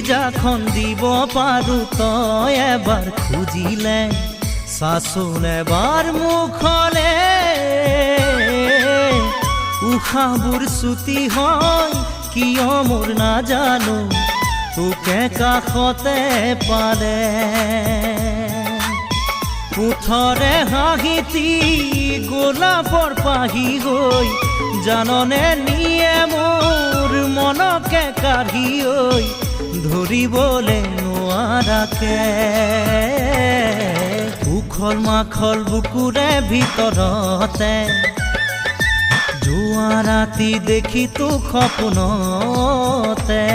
যাখন দিব পাৰো তই এবাৰ খুজিলে চাচোন এবাৰ মুখলে উশাহবোৰ ছুটি হয় কিয় মোৰ নাজানো তোকে কাষতে পালে ওঠৰে হাঁহিতি গোলাপৰ পাহি গৈ জাননে নিয়ে মোৰ মনকে কাঢ়ি ঐ ধৰিবলে নোৱাৰাকে উখল মাখল বুকুৰে ভিতৰতে যোৱা ৰাতি দেখি তোক সপোনতে